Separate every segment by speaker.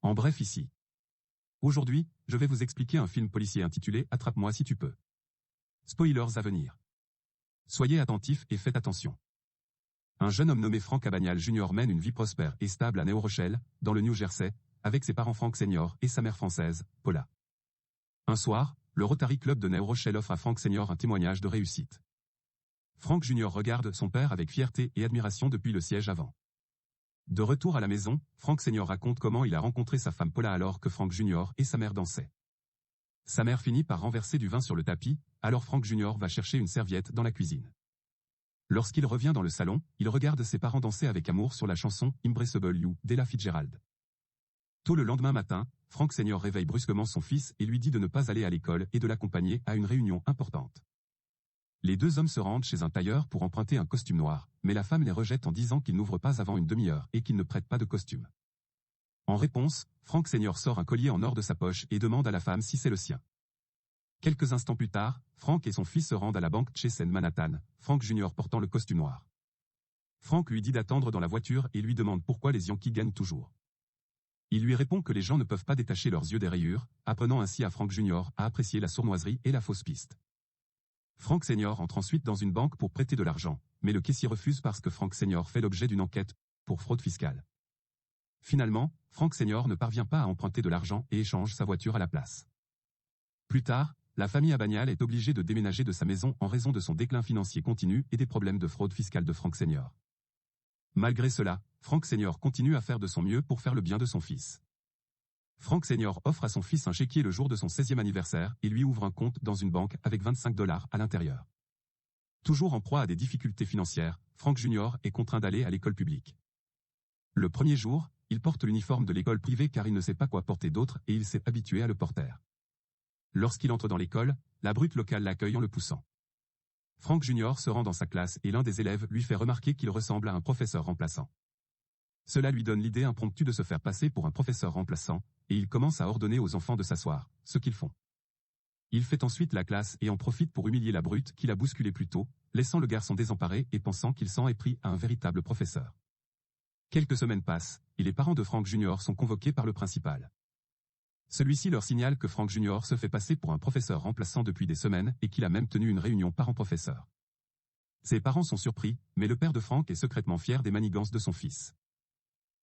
Speaker 1: En bref ici. Aujourd'hui, je vais vous expliquer un film policier intitulé « Attrape-moi si tu peux ». Spoilers à venir. Soyez attentifs et faites attention. Un jeune homme nommé Frank Abagnale Jr. mène une vie prospère et stable à New Rochelle, dans le New Jersey, avec ses parents Frank Sr. et sa mère française, Paula. Un soir, le Rotary Club de New Rochelle offre à Frank Sr. un témoignage de réussite. Frank Jr. regarde son père avec fierté et admiration depuis le siège avant. De retour à la maison, Frank Sr. raconte comment il a rencontré sa femme Paula alors que Frank Jr. et sa mère dansaient. Sa mère finit par renverser du vin sur le tapis, alors Frank Jr. va chercher une serviette dans la cuisine. Lorsqu'il revient dans le salon, il regarde ses parents danser avec amour sur la chanson « Impossible You » d'Ella Fitzgerald. Tôt le lendemain matin, Frank Sr. réveille brusquement son fils et lui dit de ne pas aller à l'école et de l'accompagner à une réunion importante. Les deux hommes se rendent chez un tailleur pour emprunter un costume noir, mais la femme les rejette en disant qu'il n'ouvre pas avant une demi-heure et qu'il ne prête pas de costume. En réponse, Frank Sr. sort un collier en or de sa poche et demande à la femme si c'est le sien. Quelques instants plus tard, Frank et son fils se rendent à la banque Chase & Manhattan, Frank Jr. portant le costume noir. Frank lui dit d'attendre dans la voiture et lui demande pourquoi les Yankees gagnent toujours. Il lui répond que les gens ne peuvent pas détacher leurs yeux des rayures, apprenant ainsi à Frank Jr. à apprécier la sournoiserie et la fausse piste. Frank Sr. entre ensuite dans une banque pour prêter de l'argent, mais le caissier refuse parce que Frank Sr. fait l'objet d'une enquête pour fraude fiscale. Finalement, Frank Sr. ne parvient pas à emprunter de l'argent et échange sa voiture à la place. Plus tard, la famille Abagnale est obligée de déménager de sa maison en raison de son déclin financier continu et des problèmes de fraude fiscale de Frank Sr. Malgré cela, Frank Sr. continue à faire de son mieux pour faire le bien de son fils. Frank Sr. offre à son fils un chéquier le jour de son 16e anniversaire et lui ouvre un compte dans une banque avec $25 à l'intérieur. Toujours en proie à des difficultés financières, Frank Jr. est contraint d'aller à l'école publique. Le premier jour, il porte l'uniforme de l'école privée car il ne sait pas quoi porter d'autre et il s'est habitué à le porter. Lorsqu'il entre dans l'école, la brute locale l'accueille en le poussant. Frank Jr. se rend dans sa classe et l'un des élèves lui fait remarquer qu'il ressemble à un professeur remplaçant. Cela lui donne l'idée impromptue de se faire passer pour un professeur remplaçant, et il commence à ordonner aux enfants de s'asseoir, ce qu'ils font. Il fait ensuite la classe et en profite pour humilier la brute qu'il a bousculée plus tôt, laissant le garçon désemparé et pensant qu'il s'en est pris à un véritable professeur. Quelques semaines passent, et les parents de Frank Jr. sont convoqués par le principal. Celui-ci leur signale que Frank Jr. se fait passer pour un professeur remplaçant depuis des semaines et qu'il a même tenu une réunion parents-professeurs. Ses parents sont surpris, mais le père de Frank est secrètement fier des manigances de son fils.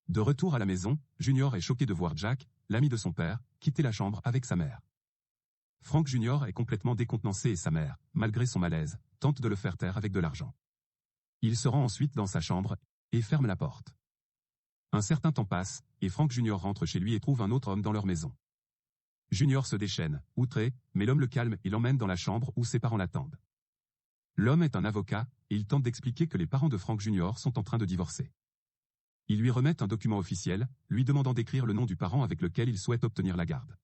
Speaker 1: De retour à la maison, Junior est choqué de voir Jack, l'ami de son père, quitter la chambre avec sa mère. Frank Jr. est complètement décontenancé et sa mère, malgré son malaise, tente de le faire taire avec de l'argent. Il se rend ensuite dans sa chambre et ferme la porte. Un certain temps passe, et Frank Jr. rentre chez lui et trouve un autre homme dans leur maison. Junior se déchaîne, outré, mais l'homme le calme et l'emmène dans la chambre où ses parents l'attendent. L'homme est un avocat, et il tente d'expliquer que les parents de Frank Jr. sont en train de divorcer. Ils lui remettent un document officiel, lui demandant d'écrire le nom du parent avec lequel il souhaite obtenir la garde.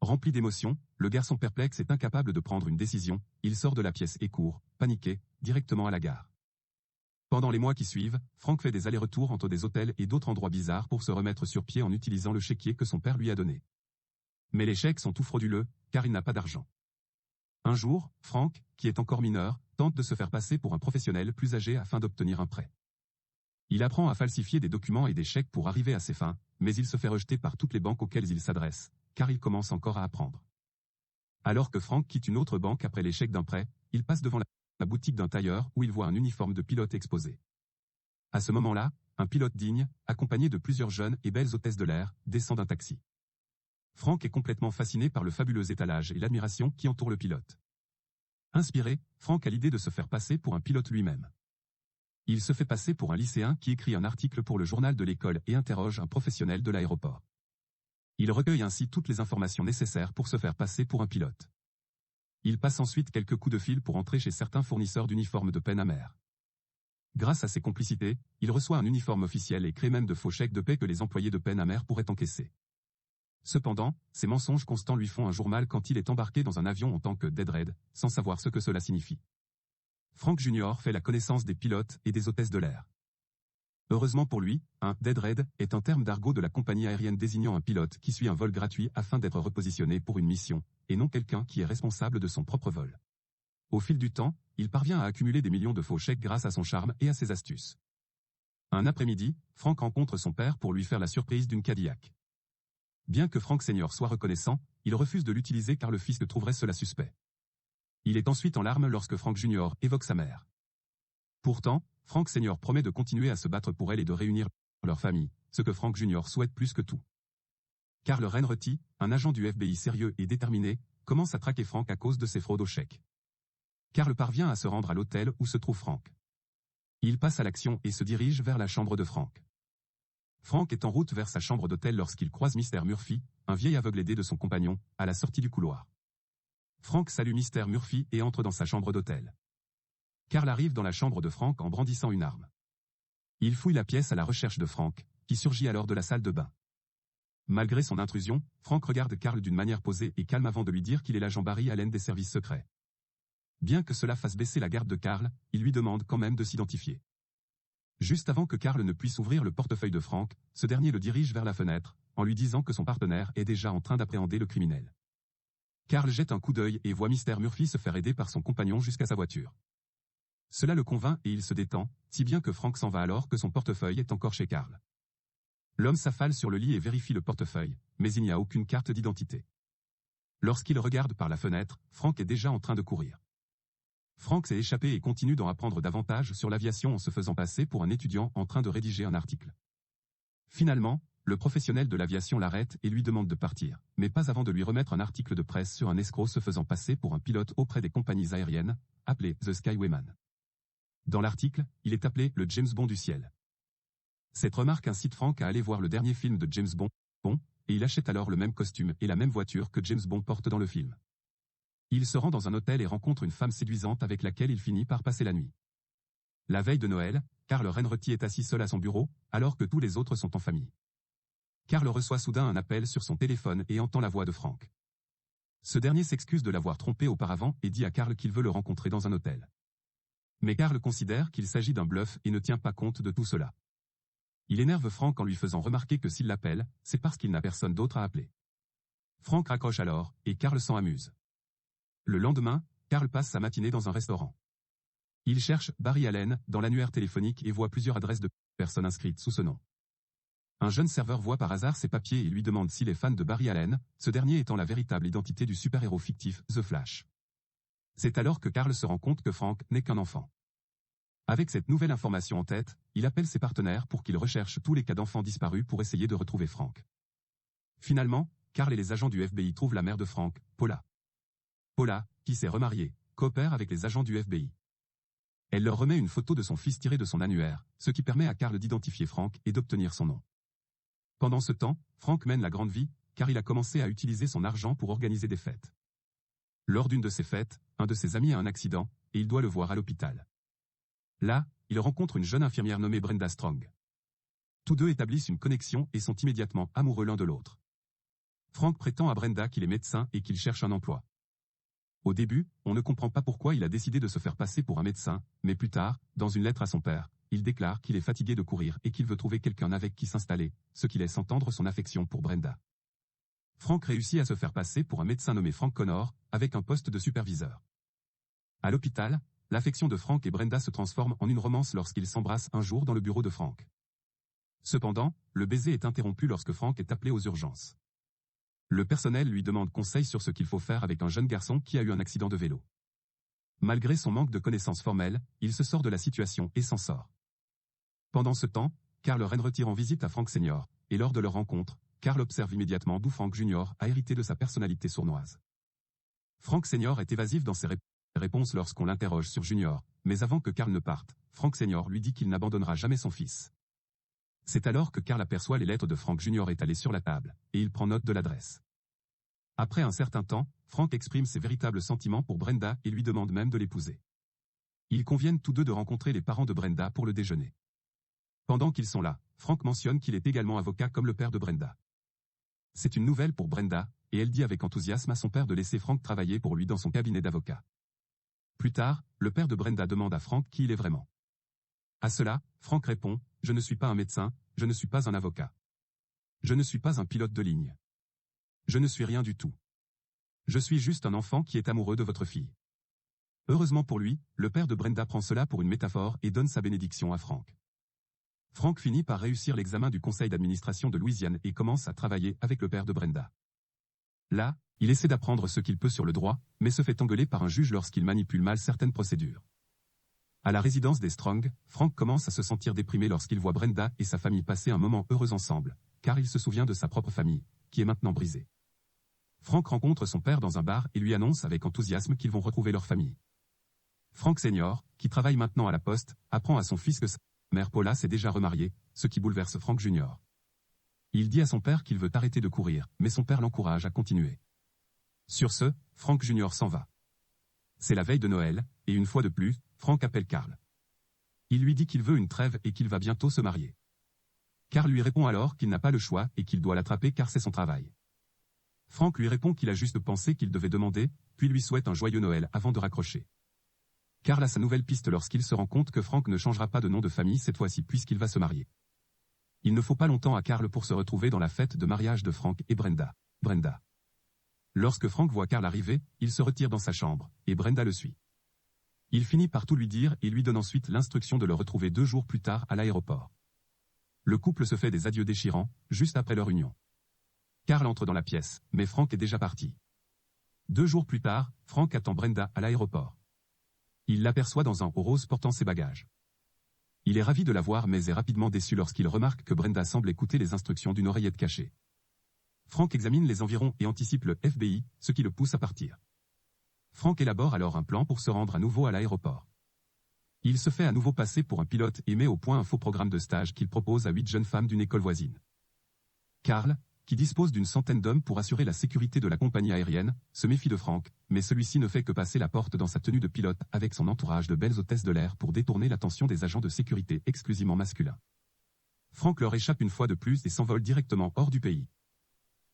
Speaker 1: Rempli d'émotion, le garçon perplexe est incapable de prendre une décision, il sort de la pièce et court, paniqué, directement à la gare. Pendant les mois qui suivent, Frank fait des allers-retours entre des hôtels et d'autres endroits bizarres pour se remettre sur pied en utilisant le chéquier que son père lui a donné. Mais les chèques sont tout frauduleux, car il n'a pas d'argent. Un jour, Frank, qui est encore mineur, tente de se faire passer pour un professionnel plus âgé afin d'obtenir un prêt. Il apprend à falsifier des documents et des chèques pour arriver à ses fins, mais il se fait rejeter par toutes les banques auxquelles il s'adresse, car il commence encore à apprendre. Alors que Frank quitte une autre banque après l'échec d'un prêt, il passe devant la boutique d'un tailleur où il voit un uniforme de pilote exposé. À ce moment-là, un pilote digne, accompagné de plusieurs jeunes et belles hôtesses de l'air, descend d'un taxi. Frank est complètement fasciné par le fabuleux étalage et l'admiration qui entoure le pilote. Inspiré, Frank a l'idée de se faire passer pour un pilote lui-même. Il se fait passer pour un lycéen qui écrit un article pour le journal de l'école et interroge un professionnel de l'aéroport. Il recueille ainsi toutes les informations nécessaires pour se faire passer pour un pilote. Il passe ensuite quelques coups de fil pour entrer chez certains fournisseurs d'uniformes de Pen Amer. Grâce à ses complicités, il reçoit un uniforme officiel et crée même de faux chèques de paie que les employés de Pen Amer pourraient encaisser. Cependant, ces mensonges constants lui font un jour mal quand il est embarqué dans un avion en tant que Dead Red, sans savoir ce que cela signifie. Frank Jr. fait la connaissance des pilotes et des hôtesses de l'air. Heureusement pour lui, un Dead Red est un terme d'argot de la compagnie aérienne désignant un pilote qui suit un vol gratuit afin d'être repositionné pour une mission, et non quelqu'un qui est responsable de son propre vol. Au fil du temps, il parvient à accumuler des millions de faux chèques grâce à son charme et à ses astuces. Un après-midi, Frank rencontre son père pour lui faire la surprise d'une Cadillac. Bien que Frank Senior soit reconnaissant, il refuse de l'utiliser car le fisc trouverait cela suspect. Il est ensuite en larmes lorsque Frank Jr. évoque sa mère. Pourtant, Frank Senior promet de continuer à se battre pour elle et de réunir leur famille, ce que Frank Jr. souhaite plus que tout. Carl Renreti, un agent du FBI sérieux et déterminé, commence à traquer Frank à cause de ses fraudes aux chèques. Carl parvient à se rendre à l'hôtel où se trouve Frank. Il passe à l'action et se dirige vers la chambre de Frank. Frank est en route vers sa chambre d'hôtel lorsqu'il croise Mr. Murphy, un vieil aveugle aidé de son compagnon, à la sortie du couloir. Frank salue Mr. Murphy et entre dans sa chambre d'hôtel. Carl arrive dans la chambre de Frank en brandissant une arme. Il fouille la pièce à la recherche de Frank, qui surgit alors de la salle de bain. Malgré son intrusion, Frank regarde Carl d'une manière posée et calme avant de lui dire qu'il est l'agent Barry Allen des services secrets. Bien que cela fasse baisser la garde de Carl, il lui demande quand même de s'identifier. Juste avant que Carl ne puisse ouvrir le portefeuille de Frank, ce dernier le dirige vers la fenêtre, en lui disant que son partenaire est déjà en train d'appréhender le criminel. Carl jette un coup d'œil et voit Mr. Murphy se faire aider par son compagnon jusqu'à sa voiture. Cela le convainc et il se détend, si bien que Frank s'en va alors que son portefeuille est encore chez Carl. L'homme s'affale sur le lit et vérifie le portefeuille, mais il n'y a aucune carte d'identité. Lorsqu'il regarde par la fenêtre, Frank est déjà en train de courir. Frank s'est échappé et continue d'en apprendre davantage sur l'aviation en se faisant passer pour un étudiant en train de rédiger un article. Finalement, le professionnel de l'aviation l'arrête et lui demande de partir, mais pas avant de lui remettre un article de presse sur un escroc se faisant passer pour un pilote auprès des compagnies aériennes, appelé The Skywayman. Dans l'article, il est appelé le James Bond du ciel. Cette remarque incite Frank à aller voir le dernier film de James Bond, et il achète alors le même costume et la même voiture que James Bond porte dans le film. Il se rend dans un hôtel et rencontre une femme séduisante avec laquelle il finit par passer la nuit. La veille de Noël, Carl Renreti est assis seul à son bureau, alors que tous les autres sont en famille. Carl reçoit soudain un appel sur son téléphone et entend la voix de Frank. Ce dernier s'excuse de l'avoir trompé auparavant et dit à Carl qu'il veut le rencontrer dans un hôtel. Mais Carl considère qu'il s'agit d'un bluff et ne tient pas compte de tout cela. Il énerve Frank en lui faisant remarquer que s'il l'appelle, c'est parce qu'il n'a personne d'autre à appeler. Frank raccroche alors, et Carl s'en amuse. Le lendemain, Carl passe sa matinée dans un restaurant. Il cherche Barry Allen dans l'annuaire téléphonique et voit plusieurs adresses de personnes inscrites sous ce nom. Un jeune serveur voit par hasard ses papiers et lui demande s'il est fan de Barry Allen, ce dernier étant la véritable identité du super-héros fictif The Flash. C'est alors que Carl se rend compte que Frank n'est qu'un enfant. Avec cette nouvelle information en tête, il appelle ses partenaires pour qu'ils recherchent tous les cas d'enfants disparus pour essayer de retrouver Frank. Finalement, Carl et les agents du FBI trouvent la mère de Frank, Paula. Paula, qui s'est remariée, coopère avec les agents du FBI. Elle leur remet une photo de son fils tirée de son annuaire, ce qui permet à Carl d'identifier Frank et d'obtenir son nom. Pendant ce temps, Frank mène la grande vie, car il a commencé à utiliser son argent pour organiser des fêtes. Lors d'une de ces fêtes, un de ses amis a un accident, et il doit le voir à l'hôpital. Là, il rencontre une jeune infirmière nommée Brenda Strong. Tous deux établissent une connexion et sont immédiatement amoureux l'un de l'autre. Frank prétend à Brenda qu'il est médecin et qu'il cherche un emploi. Au début, on ne comprend pas pourquoi il a décidé de se faire passer pour un médecin, mais plus tard, dans une lettre à son père, il déclare qu'il est fatigué de courir et qu'il veut trouver quelqu'un avec qui s'installer, ce qui laisse entendre son affection pour Brenda. Frank réussit à se faire passer pour un médecin nommé Frank Connor, avec un poste de superviseur. À l'hôpital, l'affection de Frank et Brenda se transforme en une romance lorsqu'ils s'embrassent un jour dans le bureau de Frank. Cependant, le baiser est interrompu lorsque Frank est appelé aux urgences. Le personnel lui demande conseil sur ce qu'il faut faire avec un jeune garçon qui a eu un accident de vélo. Malgré son manque de connaissances formelles, il se sort de la situation et s'en sort. Pendant ce temps, Carl Renreti rend visite à Frank Senior, et lors de leur rencontre, Carl observe immédiatement d'où Frank Jr. a hérité de sa personnalité sournoise. Frank Senior est évasif dans ses réponses lorsqu'on l'interroge sur Junior, mais avant que Carl ne parte, Frank Senior lui dit qu'il n'abandonnera jamais son fils. C'est alors que Carl aperçoit les lettres de Frank Jr. étalées sur la table, et il prend note de l'adresse. Après un certain temps, Frank exprime ses véritables sentiments pour Brenda et lui demande même de l'épouser. Ils conviennent tous deux de rencontrer les parents de Brenda pour le déjeuner. Pendant qu'ils sont là, Frank mentionne qu'il est également avocat comme le père de Brenda. C'est une nouvelle pour Brenda, et elle dit avec enthousiasme à son père de laisser Frank travailler pour lui dans son cabinet d'avocat. Plus tard, le père de Brenda demande à Frank qui il est vraiment. À cela, Frank répond, « Je ne suis pas un médecin, je ne suis pas un avocat. Je ne suis pas un pilote de ligne. Je ne suis rien du tout. Je suis juste un enfant qui est amoureux de votre fille. » Heureusement pour lui, le père de Brenda prend cela pour une métaphore et donne sa bénédiction à Frank. Frank finit par réussir l'examen du conseil d'administration de Louisiane et commence à travailler avec le père de Brenda. Là, il essaie d'apprendre ce qu'il peut sur le droit, mais se fait engueuler par un juge lorsqu'il manipule mal certaines procédures. À la résidence des Strong, Frank commence à se sentir déprimé lorsqu'il voit Brenda et sa famille passer un moment heureux ensemble, car il se souvient de sa propre famille, qui est maintenant brisée. Frank rencontre son père dans un bar et lui annonce avec enthousiasme qu'ils vont retrouver leur famille. Frank Senior, qui travaille maintenant à la poste, apprend à son fils que sa mère Paula s'est déjà remariée, ce qui bouleverse Frank Jr. Il dit à son père qu'il veut arrêter de courir, mais son père l'encourage à continuer. Sur ce, Frank Jr. s'en va. C'est la veille de Noël, et une fois de plus, Frank appelle Carl. Il lui dit qu'il veut une trêve et qu'il va bientôt se marier. Carl lui répond alors qu'il n'a pas le choix et qu'il doit l'attraper car c'est son travail. Frank lui répond qu'il a juste pensé qu'il devait demander, puis lui souhaite un joyeux Noël avant de raccrocher. Carl a sa nouvelle piste lorsqu'il se rend compte que Frank ne changera pas de nom de famille cette fois-ci puisqu'il va se marier. Il ne faut pas longtemps à Carl pour se retrouver dans la fête de mariage de Frank et Brenda. Lorsque Frank voit Carl arriver, il se retire dans sa chambre, et Brenda le suit. Il finit par tout lui dire et lui donne ensuite l'instruction de le retrouver 2 jours plus tard à l'aéroport. Le couple se fait des adieux déchirants, juste après leur union. Carl entre dans la pièce, mais Frank est déjà parti. 2 jours plus tard, Frank attend Brenda à l'aéroport. Il l'aperçoit dans un haut rose portant ses bagages. Il est ravi de la voir mais est rapidement déçu lorsqu'il remarque que Brenda semble écouter les instructions d'une oreillette cachée. Frank examine les environs et anticipe le FBI, ce qui le pousse à partir. Frank élabore alors un plan pour se rendre à nouveau à l'aéroport. Il se fait à nouveau passer pour un pilote et met au point un faux programme de stage qu'il propose à 8 jeunes femmes d'une école voisine. Carl, qui dispose d'une centaine d'hommes pour assurer la sécurité de la compagnie aérienne, se méfie de Frank, mais celui-ci ne fait que passer la porte dans sa tenue de pilote avec son entourage de belles hôtesses de l'air pour détourner l'attention des agents de sécurité exclusivement masculins. Frank leur échappe une fois de plus et s'envole directement hors du pays.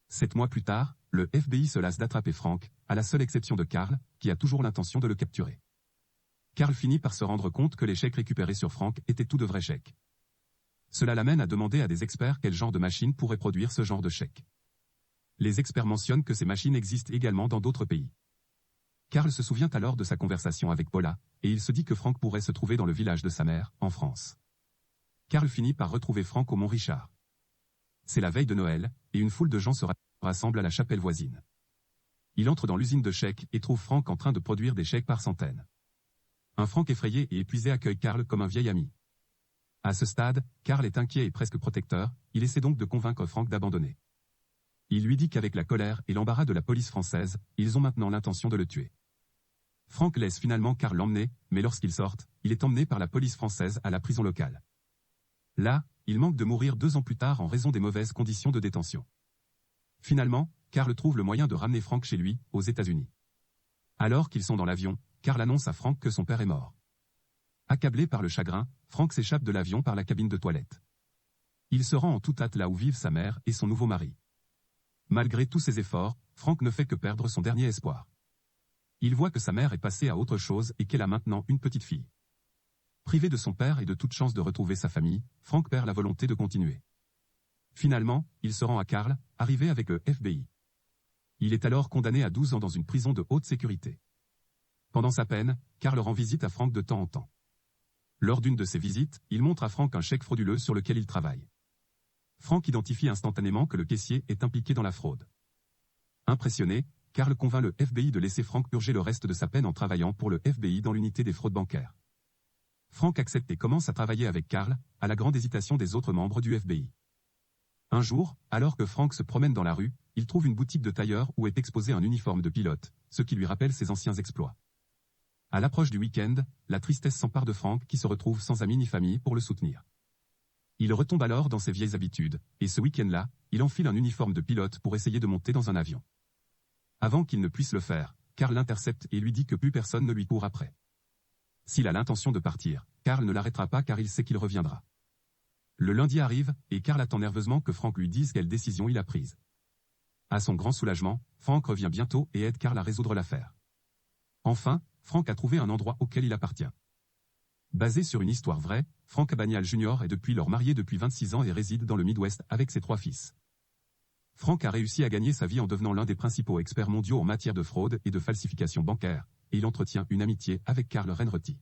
Speaker 1: 7 mois plus tard, le FBI se lasse d'attraper Frank, à la seule exception de Carl, qui a toujours l'intention de le capturer. Carl finit par se rendre compte que les chèques récupérés sur Frank étaient tout de vrais chèques. Cela l'amène à demander à des experts quel genre de machine pourrait produire ce genre de chèques. Les experts mentionnent que ces machines existent également dans d'autres pays. Carl se souvient alors de sa conversation avec Paula, et il se dit que Frank pourrait se trouver dans le village de sa mère, en France. Carl finit par retrouver Frank au Mont Richard. C'est la veille de Noël, et une foule de gens se rassemble à la chapelle voisine. Il entre dans l'usine de chèques et trouve Frank en train de produire des chèques par centaines. Un Frank effrayé et épuisé accueille Carl comme un vieil ami. À ce stade, Carl est inquiet et presque protecteur, il essaie donc de convaincre Frank d'abandonner. Il lui dit qu'avec la colère et l'embarras de la police française, ils ont maintenant l'intention de le tuer. Frank laisse finalement Carl l'emmener, mais lorsqu'ils sortent, il est emmené par la police française à la prison locale. Là, il manque de mourir 2 ans plus tard en raison des mauvaises conditions de détention. Finalement, Carl trouve le moyen de ramener Frank chez lui, aux États-Unis. Alors qu'ils sont dans l'avion, Carl annonce à Frank que son père est mort. Accablé par le chagrin, Frank s'échappe de l'avion par la cabine de toilette. Il se rend en toute hâte là où vivent sa mère et son nouveau mari. Malgré tous ses efforts, Frank ne fait que perdre son dernier espoir. Il voit que sa mère est passée à autre chose et qu'elle a maintenant une petite fille. Privé de son père et de toute chance de retrouver sa famille, Frank perd la volonté de continuer. Finalement, il se rend à Carl, arrivé avec le FBI. Il est alors condamné à 12 ans dans une prison de haute sécurité. Pendant sa peine, Carl rend visite à Frank de temps en temps. Lors d'une de ses visites, il montre à Frank un chèque frauduleux sur lequel il travaille. Frank identifie instantanément que le caissier est impliqué dans la fraude. Impressionné, Carl convainc le FBI de laisser Frank purger le reste de sa peine en travaillant pour le FBI dans l'unité des fraudes bancaires. Frank accepte et commence à travailler avec Carl, à la grande hésitation des autres membres du FBI. Un jour, alors que Frank se promène dans la rue, il trouve une boutique de tailleur où est exposé un uniforme de pilote, ce qui lui rappelle ses anciens exploits. À l'approche du week-end, la tristesse s'empare de Frank qui se retrouve sans amis ni famille pour le soutenir. Il retombe alors dans ses vieilles habitudes, et ce week-end-là, il enfile un uniforme de pilote pour essayer de monter dans un avion. Avant qu'il ne puisse le faire, Carl l'intercepte et lui dit que plus personne ne lui court après. S'il a l'intention de partir, Carl ne l'arrêtera pas car il sait qu'il reviendra. Le lundi arrive, et Carl attend nerveusement que Frank lui dise quelle décision il a prise. À son grand soulagement, Frank revient bientôt et aide Carl à résoudre l'affaire. Enfin, Frank a trouvé un endroit auquel il appartient. Basé sur une histoire vraie, Frank Abagnale Jr. est depuis lors marié depuis 26 ans et réside dans le Midwest avec ses 3 fils. Frank a réussi à gagner sa vie en devenant l'un des principaux experts mondiaux en matière de fraude et de falsification bancaire, et il entretient une amitié avec Carl Renreti.